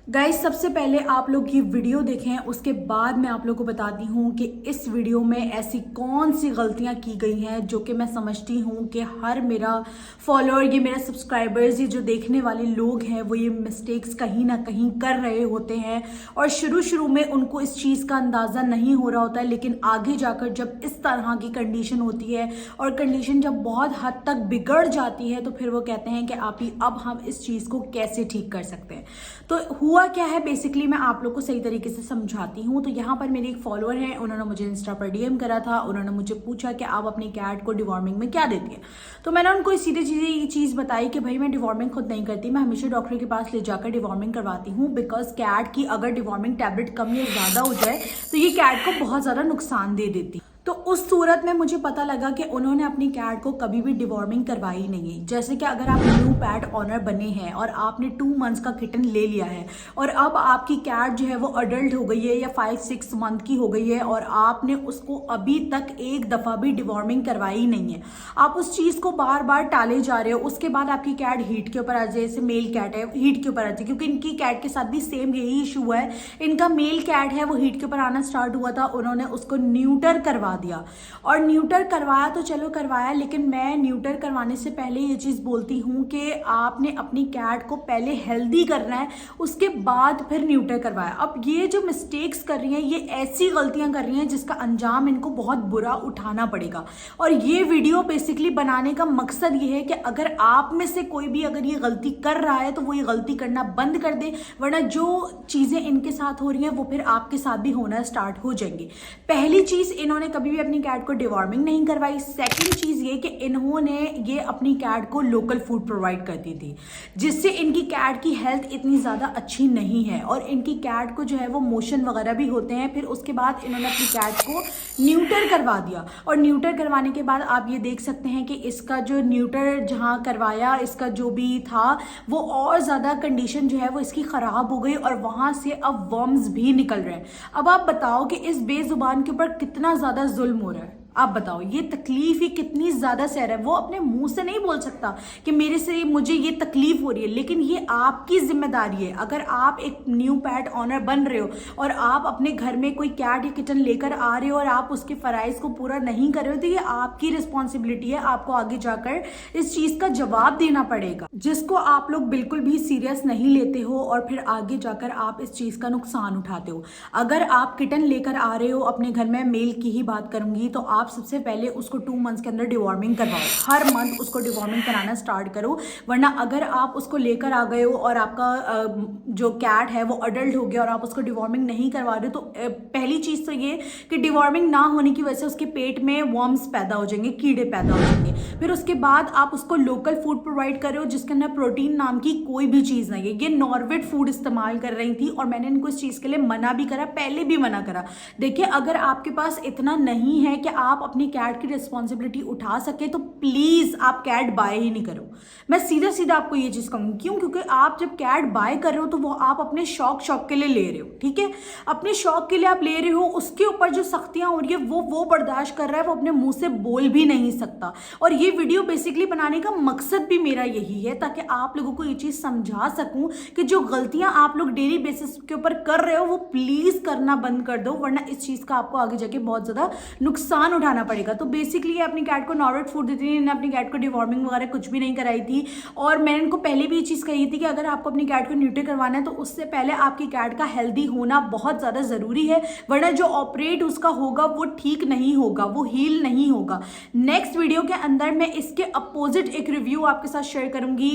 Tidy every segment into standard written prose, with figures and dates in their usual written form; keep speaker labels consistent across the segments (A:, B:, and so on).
A: Guys, सबसे पहले आप लोग ये वीडियो देखें, उसके बाद मैं आप लोग को बताती हूँ कि इस वीडियो में ऐसी कौन सी गलतियाँ की गई हैं जो कि मैं समझती हूँ कि हर मेरा फॉलोअर, ये मेरा सब्सक्राइबर्स, ये जो देखने वाले लोग हैं वो ये मिस्टेक्स कहीं ना कहीं कर रहे होते हैं। और शुरू शुरू में उनको इस चीज़ का अंदाज़ा नहीं हो रहा होता है, लेकिन आगे जाकर जब इस तरह की कंडीशन होती है और कंडीशन जब बहुत हद तक बिगड़ जाती है तो फिर वो कहते हैं कि आप ही अब हम इस चीज़ को कैसे ठीक कर सकते हैं। तो हुआ क्या है, बेसिकली मैं आप लोग को सही तरीके से समझाती हूँ। तो यहाँ पर मेरी एक फॉलोअर है, उन्होंने मुझे इंस्टा पर डीएम करा था। उन्होंने मुझे पूछा कि आप अपनी कैट को डिवॉर्मिंग में क्या देती है। तो मैंने उनको सीधे सीधे ये चीज़ बताई कि भाई मैं डिवॉर्मिंग खुद नहीं करती, मैं हमेशा डॉक्टर के पास ले जाकर डिवॉर्मिंग करवाती हूँ। बिकॉज कैट की अगर डिवॉर्मिंग टैबलेट कम या ज़्यादा हो जाए तो ये कैट को बहुत ज़्यादा नुकसान दे देती। तो उस सूरत में मुझे पता लगा कि उन्होंने अपनी कैट को कभी भी डिवॉर्मिंग करवाई नहीं है। जैसे कि अगर आप न्यू पैट ऑनर बने हैं और आपने 2 मंथ्स का किटन ले लिया है और अब आपकी कैट जो है वो अडल्ट हो गई है या 5-6 मंथ की हो गई है और आपने उसको अभी तक एक दफ़ा भी डिवॉर्मिंग करवाई नहीं है, आप उस चीज़ को बार बार टाले जा रहे हो। उसके बाद आपकी कैट हीट के ऊपर आ जाए, जैसे मेल कैट है हीट के ऊपर आ जाए, क्योंकि इनकी कैट के साथ भी सेम यही इशू है। इनका मेल कैट है वो हीट के ऊपर आना स्टार्ट हुआ था, उन्होंने उसको न्यूटर करवा दिया। और न्यूटर करवाया तो चलो करवाया, लेकिन मैं न्यूटर करवाने से पहले ये चीज़ बोलती हूँ कि आपने अपनी कैट को पहले हेल्दी करना है, उसके बाद फिर न्यूटर करवाया। अब ये जो मिस्टेक्स कर रही हैं, ये ऐसी गलतियां कर रही हैं जिसका अंजाम इनको बहुत बुरा उठाना पड़ेगा। और ये वीडियो बेसिकली बनाने का मकसद ये है कि अगर आप में से कोई भी अगर ये गलती कर रहा है तो वो ये गलती करना बंद कर दे, वरना जो चीज़ें इनके साथ हो रही हैं वो फिर आपके साथ भी होना स्टार्ट हो जाएंगी। पहली चीज़, इन्होंने कभी भी अपनी कैट को डिवॉर्मिंग नहीं करवाई। सेकंड चीज़ ये कि इन्होंने ये अपनी कैट को लोकल फूड प्रोवाइड करती थी, जिससे इनकी कैट की हेल्थ इतनी ज़्यादा अच्छी नहीं है और इनकी कैट को जो है वो मोशन वगैरह भी होते हैं। फिर उसके बाद इन्होंने अपनी कैट को न्यूटर करवा दिया और न्यूटर करवाने के बाद आप ये देख सकते हैं कि इसका जो न्यूटर जहाँ करवाया, इसका जो भी था वो और ज़्यादा कंडीशन जो है वो इसकी ख़राब हो गई और वहाँ से अब वर्म्स भी निकल रहे हैं। अब आप बताओ कि इस बेजुबान के ऊपर कितना ज़्यादा जुल्म हो रहा है। आप बताओ ये तकलीफ ही कितनी ज़्यादा सह रहा है। वो अपने मुंह से नहीं बोल सकता कि मेरे से मुझे ये तकलीफ हो रही है, लेकिन ये आपकी जिम्मेदारी है। अगर आप एक न्यू पैट ऑनर बन रहे हो और आप अपने घर में कोई कैट या किचन लेकर आ रहे हो और आप उसके फ़राइज़ को पूरा नहीं कर रहे हो, तो ये आपकी रिस्पॉन्सिबिलिटी है। आपको आगे जाकर इस चीज़ का जवाब देना पड़ेगा, जिसको आप लोग बिल्कुल भी सीरियस नहीं लेते हो और फिर आगे जाकर आप इस चीज़ का नुकसान उठाते हो। अगर आप किटन लेकर आ रहे हो अपने घर में, मेल की ही बात करूंगी, तो आप सबसे पहले उसको 2 मंथ्स के अंदर डिवॉर्मिंग करवाओ। हर मंथ उसको डिवॉर्मिंग कराना स्टार्ट करो, वरना अगर आप उसको लेकर आ गए हो और आपका जो कैट है वो अडल्ट हो गया और आप उसको डिवॉर्मिंग नहीं करवा रहे हो, तो पहली चीज़ तो ये कि डिवॉर्मिंग ना होने की वजह से उसके पेट में वर्म्स पैदा हो जाएंगे, कीड़े पैदा हो जाएंगे। फिर उसके बाद आप उसको लोकल फूड प्रोवाइड करो जिसके अंदर प्रोटीन नाम की कोई भी चीज़ नहीं है। ये नॉर्वेट फूड इस्तेमाल कर रही थी और मैंने इनको इस चीज़ के लिए मना भी करा, पहले भी मना करा। देखिए, अगर आपके पास इतना नहीं है कि आप अपनी कैट की रिस्पॉन्सिबिलिटी उठा सके तो प्लीज़ आप कैट बाय ही नहीं करो। मैं सीधा सीधा आपको ये चीज़ कहूँगी। क्यों? क्योंकि आप जब कैट बाय कर रहे हो तो वो आप अपने शौक के लिए ले रहे हो, ठीक है? अपने शौक के लिए आप ले रहे हो, उसके ऊपर जो सख्तियाँ हो रही है वो बर्दाश्त कर रहा है, वो अपने मुंह से बोल भी नहीं सकता। और ये वीडियो बेसिकली बनाने का मकसद भी मेरा यही है, ताकि आप लोगों को ये चीज़ समझा सकूँ कि जो गलतियाँ आप लोग डेली बेसिस के ऊपर कर रहे हो वो प्लीज़ करना बंद कर दो, वरना इस चीज़ का आपको आगे जाके बहुत ज़्यादा नुकसान उठाना पड़ेगा। तो बेसिकली अपनी कैट को नॉर्वेट फूड देती थी, अपनी कैट को डिवॉर्मिंग वगैरह कुछ भी नहीं कराई थी। और मैंने इनको पहले भी ये चीज़ कही थी कि अगर आपको अपनी कैट को न्यूटर करवाना है तो उससे पहले आपकी कैट का हेल्दी होना बहुत ज़्यादा ज़रूरी है, वरना जो ऑपरेट उसका होगा वो ठीक नहीं होगा, वो हील नहीं होगा। नेक्स्ट वीडियो के अंदर मैं इसके अपोजिट एक रिव्यू आपके साथ शेयर करूंगी,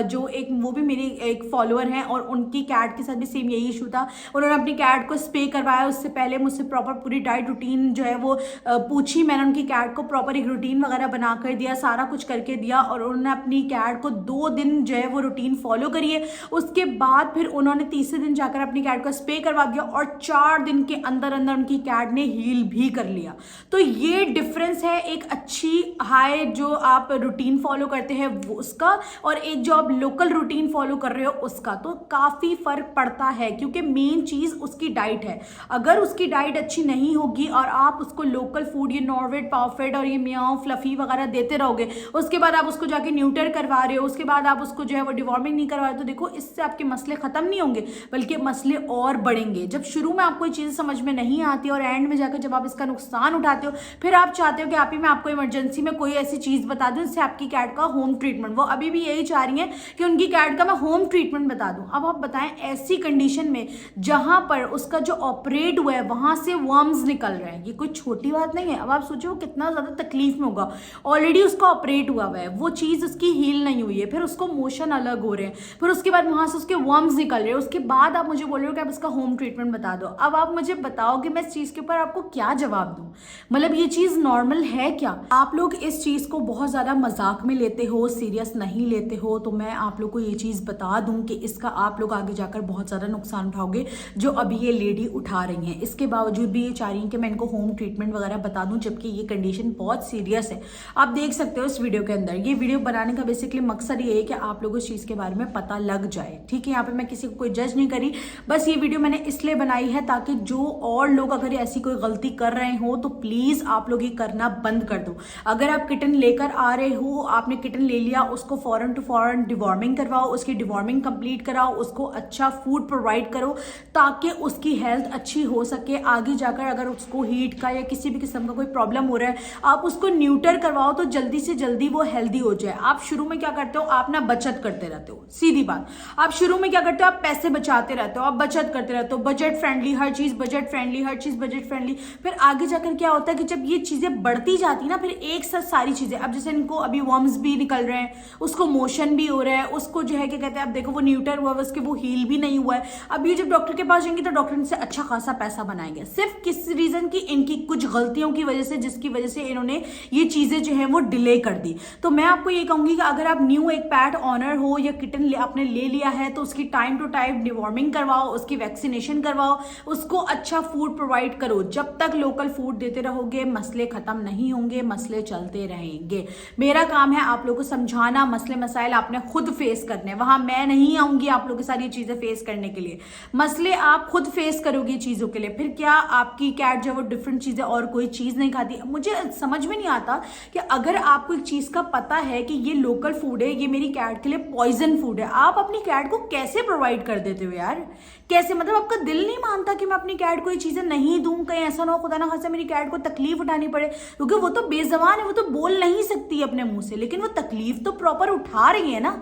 A: जो एक वो भी मेरी एक फॉलोअर हैं और उनकी कैट के साथ भी सेम यही इशू था। उन्होंने अपनी कैट को स्प्रे करवाया, उससे पहले मुझसे प्रॉपर पूरी डाइट रूटीन जो है वो पूछी। मैंने उनकी कैट को प्रॉपर एक रूटीन वगैरह बना कर दिया, सारा कुछ करके दिया और उन्होंने अपनी कैट को 2 दिन जो है वो रूटीन फॉलो करिए। उसके बाद फिर उन्होंने तीसरे दिन जाकर अपनी कैट को स्प्रे करवा दिया और 4 दिन के अंदर अंदर उनकी कैट ने हील भी कर लिया। तो ये डिफरेंस है एक अच्छी हाई जो आप रूटीन फॉलो करते हैं वो उसका, और एक जो आप लोकल रूटीन फॉलो कर रहे हो उसका। तो काफ़ी फर्क पड़ता है, क्योंकि मेन चीज़ उसकी डाइट है। अगर उसकी डाइट अच्छी नहीं होगी और आप उसको लोकल फूड या नॉर्वेट, पावफेट और ये मियाओ, फ्लफी वगैरह देते रहोगे, उसके बाद आप उसको जाके न्यूटर करवा रहे हो, उसके बाद आप उसको जो है वो डिवॉर्मिंग नहीं करवा रहे, तो देखो इससे आपके मसले खत्म नहीं होंगे बल्कि मसले और बढ़ेंगे। जब शुरू में आपको ये चीज़ समझ में नहीं आती और एंड में जाकर जब आप इसका नुकसान उठाते हो, फिर आप चाहते हो कि आप ही मैं आपको इमरजेंसी में कोई ऐसी चीज़ बता दूं जिससे आपकी कैट का होम ट्रीटमेंट, वो अभी भी यही चाह रही है कि उनकी कैट का मैं होम ट्रीटमेंट बता दूं। अब आप बताएं ऐसी कंडीशन में जहां पर उसका जो ऑपरेट हुआ है वहां से वर्म्स निकल रहे हैं, ये कोई छोटी बात नहीं है। अब आप सोचो कितना ज़्यादा तकलीफ में होगा, ऑलरेडी उसका ऑपरेट हुआ है, वो चीज़ उसकी हील नहीं हुई है, फिर उसको मोशन अलग हो रहे हैं, फिर उसके बाद वहां से उसके वर्म्स निकल रहे हैं, उसके बाद आप मुझे बोल रहे हो कि आप इसका होम ट्रीटमेंट बता दो। अब आप मुझे बताओ कि मैं इस चीज़ के ऊपर आपको क्या जवाब दूं? मतलब ये चीज़ नॉर्मल है क्या? आप लोग इस चीज़ को बहुत ज़्यादा मजाक में लेते हो, सीरियस नहीं लेते हो, तो मैं आप लोग को ये चीज़ बता दूं कि इसका आप लोग आगे जाकर बहुत ज़्यादा नुकसान उठाओगे जो अभी ये लेडी उठा रही हैं। इसके बावजूद भी ये चाह रही हैं कि मैं इनको होम ट्रीटमेंट वगैरह बता दूं, जबकि ये कंडीशन बहुत सीरियस है। आप देख सकते हो इस वीडियो के अंदर, ये वीडियो बनाने का बेसिकली मकसद ये है कि आप लोगों को इस चीज़ के बारे में पता लग जाए, ठीक है। यहाँ पे मैं किसी को कोई जज नहीं करी, बस ये वीडियो मैंने इसलिए बनाई है ताकि जो और लोग अगर ऐसी कोई गलती कर रहे हो तो प्लीज़ आप लोग ये करना बंद कर दो। अगर आप किटन लेकर आ रहे हो, आपने किटन ले लिया, उसको फौरन टू फौरन डिवॉर्मिंग करवाओ, उसकी डिवॉर्मिंग कंप्लीट कराओ, उसको अच्छा फूड प्रोवाइड करो ताकि उसकी हेल्थ अच्छी हो सके। आगे जाकर अगर उसको हीट का या किसी भी किस्म का कोई प्रॉब्लम हो रहा है, आप उसको न्यूटर करवाओ तो जल्दी से जल्दी वो हेल्दी हो जाए। आप शुरू में क्या करते हो, आप ना बचत करते रहते हो, सीधी बात। आप शुरू में क्या करते हो, आप पैसे बचाते रहते हो, आप बचत करते रहते हो, बजट फ्रेंडली हर चीज़, बजट फ्रेंडली हर चीज़, बजट फ्रेंडली। फिर आगे जाकर क्या होता है कि जब ये चीज़ें बढ़ती जाती ना, फिर एक साथ सारी चीज़ें, अब जैसे इनको अभी वर्म्स भी निकल रहे हैं, उसको मोशन भी हो रहा है, उसको जो है क्या कहते हैं, अब देखो वो न्यूटर हुआ है, उसके वो हील भी नहीं हुआ है। अब ये जब डॉक्टर के पास जाएंगे तो डॉक्टर इनसे अच्छा खासा पैसा बनाएंगे, सिर्फ किस रीज़न की, इनकी कुछ गलतियों की वजह से, जिसकी वजह से इन्होंने ये चीज़ें जो है वो डिले कर दी। तो मैं आपको ये कहूँगी कि अगर आप न्यू एक पैट ऑनर हो या किटन आपने ले लिया है तो उसकी टाइम टू टाइम डिवॉर्मिंग करवाओ, उसकी वैक्सीनेशन करवाओ, उसको अच्छा फूड प्रोवाइड करो। जब तक लोकल फूड देते रहोगे मसले खत्म नहीं होंगे, मसले चलते रहेंगे। मेरा काम है आप लोगों को समझाना, मसले मसाइल आपने खुद फेस करने, वहां मैं नहीं आऊंगी आप लोगों की सारी चीजें फेस करने के लिए। मसले आप खुद फेस करोगे चीजों के लिए। फिर क्या आपकी कैट जो है वो डिफरेंट चीजें और कोई चीज नहीं खाती? मुझे समझ में नहीं आता कि अगर आपको एक चीज का पता है कि ये लोकल फूड है, ये मेरी कैट के लिए पॉइजन फूड है, आप अपनी कैट को कैसे प्रोवाइड कर देते हो यार? कैसे? मतलब आपका दिल नहीं मानता कि मैं अपनी कैट को ये चीजें नहीं दूं, कहीं ऐसा ना हो खुदा ना खासा मेरी कैट को तकलीफ उठानी पड़े, क्योंकि वो तो बेजबान है, वो तो बोल नहीं सकती अपने मुंह से, लेकिन वो तकलीफ तो प्रॉपर उठा रही है ना।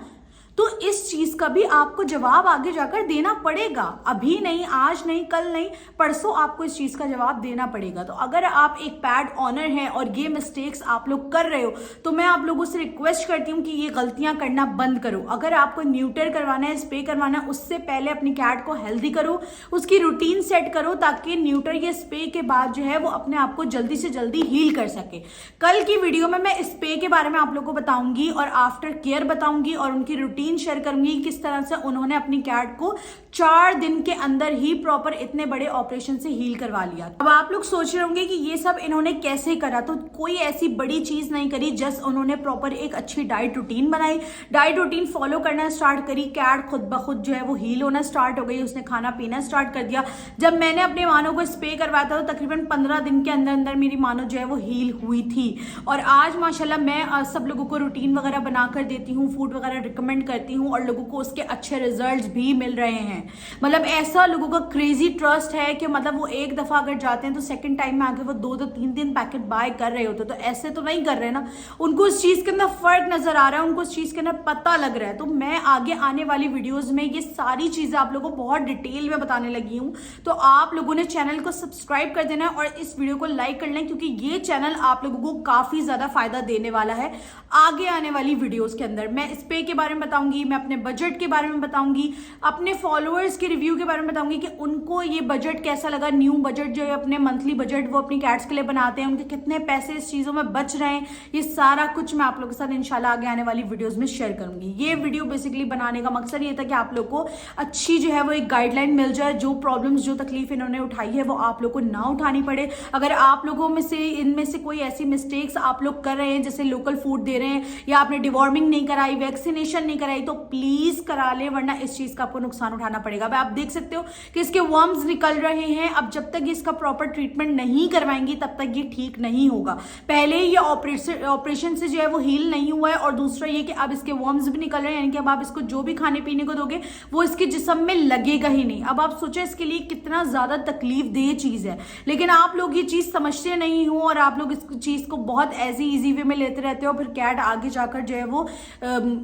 A: तो इस चीज का भी आपको जवाब आगे जाकर देना पड़ेगा, अभी नहीं, आज नहीं, कल नहीं, परसों आपको इस चीज का जवाब देना पड़ेगा। तो अगर आप एक पैट ऑनर हैं और ये मिस्टेक्स आप लोग कर रहे हो तो मैं आप लोगों से रिक्वेस्ट करती हूँ कि ये गलतियां करना बंद करो। अगर आपको न्यूटर करवाना है, स्प्रे करवाना है, उससे पहले अपनी कैट को हेल्दी करो, उसकी रूटीन सेट करो ताकि न्यूटर या स्प्रे के बाद जो है वो अपने आप को जल्दी से जल्दी हील कर सके। कल की वीडियो में मैं स्प्रे के बारे में आप लोग को बताऊंगी और आफ्टर केयर बताऊंगी और उनकी रूटीन शेयर करूंगी किस तरह से उन्होंने अपनी कैट को 4 दिन के अंदर ही प्रॉपर इतने बड़े ऑपरेशन से हील करवा लिया। अब आप लोग सोच रहे होंगे कि ये सब इन्होंने कैसे करा, तो कोई ऐसी बड़ी चीज नहीं करी, जस्ट उन्होंने प्रॉपर एक अच्छी डाइट रूटीन बनाई, डाइट रूटीन फॉलो करना स्टार्ट करी, कैट खुद ब खुद जो है वो हील होना स्टार्ट हो गई, उसने खाना पीना स्टार्ट कर दिया। जब मैंने अपने मानो को स्प्रे करवाया था तो तकरीबन 15 दिन के अंदर अंदर मेरी मानो जो है वो हील हुई थी। और आज माशाल्लाह मैं सब लोगों को रूटीन वगैरह बनाकर देती हूँ, फूड वगैरह रिकमेंड करती हूँ और लोगों को उसके अच्छे रिजल्ट्स भी मिल रहे हैं। मतलब ऐसा लोगों का क्रेजी ट्रस्ट है कि मतलब वो एक दफा अगर जाते हैं तो सेकंड टाइम में आके वो 2-2 3-3 पैकेट बाय कर रहे होते, तो ऐसे तो नहीं कर रहे ना, उनको इस चीज के अंदर फर्क नजर आ रहा है, उनको इस चीज के अंदर पता लग रहा है। तो मैं आगे आने वाली वीडियोज में ये सारी चीजें आप लोगों को बहुत डिटेल में बताने लगी हूँ, तो आप लोगों ने चैनल को सब्सक्राइब कर देना और इस वीडियो को लाइक कर लें, क्योंकि ये चैनल आप लोगों को काफी ज्यादा फायदा देने वाला है आगे आने वाली वीडियोज के अंदर। मैं स्प्रे के बारे में बताऊंगी, मैं अपने बजट के बारे में बताऊंगी, अपने फॉलोअर्स के रिव्यू के बारे में बताऊंगी कि उनको ये बजट कैसा लगा, न्यू बजट जो है अपने मंथली बजट वो अपनी कैट्स के लिए बनाते हैं, उनके कितने पैसे इस चीजों में बच रहे हैं, ये सारा कुछ मैं आप लोगों के साथ इंशाल्लाह आगे आने वाली वीडियोस में शेयर करूंगी। ये वीडियो बेसिकली बनाने का मकसद ये था कि आप लोग को अच्छी जो है वो एक गाइडलाइन मिल जाए, जो प्रॉब्लम्स जो तकलीफ इन्होंने उठाई है वो आप लोग को ना उठानी पड़े। अगर आप लोगों में से इनमें से कोई ऐसी मिस्टेक्स आप लोग कर रहे हैं, जैसे लोकल फूड दे रहे हैं या आपने डिवॉर्मिंग नहीं कराई, वैक्सीनेशन नहीं कराई, आई तो प्लीज करा ले, वरना इस चीज का आपको नुकसान उठाना पड़ेगा। अब आप देख सकते हो कि इसके वर्म्स निकल रहे हैं। अब जब तक इसका प्रॉपर ट्रीटमेंट नहीं करवाएंगी तब तक ये ठीक नहीं होगा। पहले ये ऑपरेशन से जो है वो हील नहीं हुआ है, और दूसरा ये कि अब इसके वर्म्स भी निकल रहे हैं, यानी कि अब आप इसको जो भी खाने पीने को दोगे वो इसके जिस्म में लगेगा ही नहीं। अब आप सोचो इसके लिए कितना ज्यादा तकलीफ देह चीज है, लेकिन आप लोग ये चीज समझते नहीं हो और आप लोग इस चीज को बहुत ऐसी इजी वे में लेते रहते हो। फिर कैट आगे जाकर जो है वो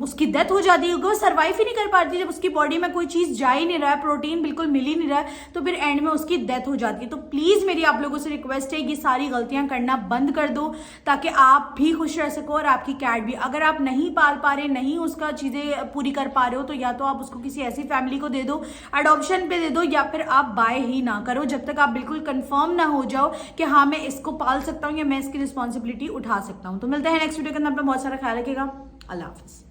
A: उसकी डेथ हो जाती है, वो सर्वाइव ही नहीं कर पाती। जब उसकी बॉडी में कोई चीज जा ही नहीं रहा है, प्रोटीन बिल्कुल मिल ही नहीं रहा है, तो फिर एंड में उसकी डेथ हो जाती है। तो प्लीज मेरी आप लोगों से रिक्वेस्ट है, ये सारी गलतियां करना बंद कर दो ताकि आप भी खुश रह सको और आपकी कैट भी। अगर आप नहीं पाल पा रहे, नहीं उसका चीजें पूरी कर पा रहे हो, तो या तो आप उसको किसी ऐसी फैमिली को दे दो, अडॉप्शन पे दे दो, या फिर आप बाय ही ना करो जब तक आप बिल्कुल कंफर्म ना हो जाओ कि हाँ मैं इसको पाल सकता हूँ या मैं इसकी रिस्पॉन्सिबिलिटी उठा सकता हूँ। तो मिलते हैं नेक्स्ट वीडियो के अंदर। बहुत सारा ख्याल रखिएगा। अल्लाह हाफिज।